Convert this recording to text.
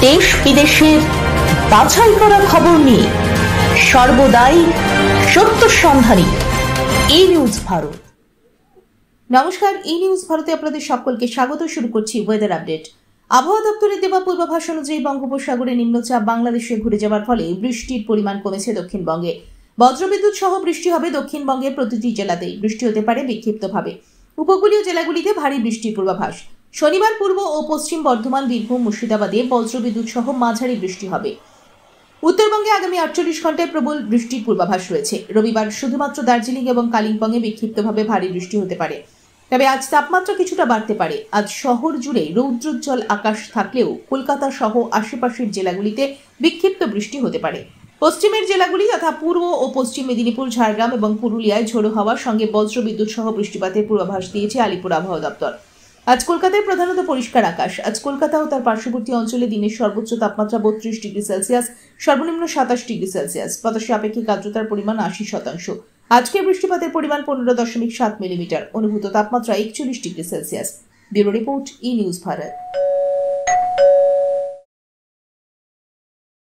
দেশ বিদেশের বাছাই করা খবর নিয়ে সর্বদাই সত্য সন্ধানী ই নিউজ ভারত। নমস্কার, ই নিউজ ভারতে আপনাদের সকলকে স্বাগত। শুরু করছি ওয়েদার আপডেট। আবহাওয়া দপ্তরের দেওয়া পূর্বাভাস অনুযায়ী বঙ্গোপসাগরে নিম্নচাপ বাংলাদেশে ঘুরে যাওয়ার ফলে বৃষ্টির পরিমাণ কমেছে দক্ষিণবঙ্গে। বজ্রবিদ্যুৎ সহ বৃষ্টি হবে দক্ষিণবঙ্গের প্রতিটি জেলাতেই। বৃষ্টি হতে পারে বিক্ষিপ্তভাবে। উপকূলীয় জেলাগুলিতে ভারী বৃষ্টির পূর্বাভাস। শনিবার পূর্ব ও পশ্চিম বর্ধমান, বীরভূম, মুর্শিদাবাদে বজ্রবিদ্যুৎ সহ মাঝারি বৃষ্টি হবে। উত্তরবঙ্গে আগামী 48 ঘন্টায় প্রবল বৃষ্টির পূর্বাভাস রয়েছে। রবিবার শুধুমাত্র দার্জিলিং এবং কালিম্পংয়ে বিক্ষিপ্তভাবে ভারী বৃষ্টি হতে পারে। তবে আজ তাপমাত্রা কিছুটা বাড়তে পারে। আজ শহর জুড়ে রৌদ্রোজ্জ্বল আকাশ থাকলেও কলকাতা সহ আশেপাশের জেলাগুলিতে বিক্ষিপ্ত বৃষ্টি হতে পারে। পশ্চিমের জেলাগুলি তথা পূর্ব ও পশ্চিম মেদিনীপুর, ঝাড়গ্রাম এবং পুরুলিয়ায় ঝোড়ো হাওয়ার সঙ্গে বজ্রবিদ্যুৎ সহ বৃষ্টিপাতের পূর্বাভাস দিয়েছে আলিপুর আবহাওয়া দপ্তর। আজ কলকাতায় প্রধানত পরিষ্কার আকাশ। আজ কলকাতা ও তার পার্শ্ববর্তী অঞ্চলে দিনের সর্বোচ্চ তাপমাত্রা 32 ডিগ্রি সেলসিয়াস, সর্বনিম্ন 27 ডিগ্রি সেলসিয়াস। বাতাসে আপেক্ষিক আর্দ্রতার পরিমাণ 80%। আজকের বৃষ্টিপাতের পরিমাণ 15.7 মিলিমিটার। অনুভূত তাপমাত্রা 41 ডিগ্রি সেলসিয়াস। ব্যুরো রিপোর্ট, ই নিউজ ভারত।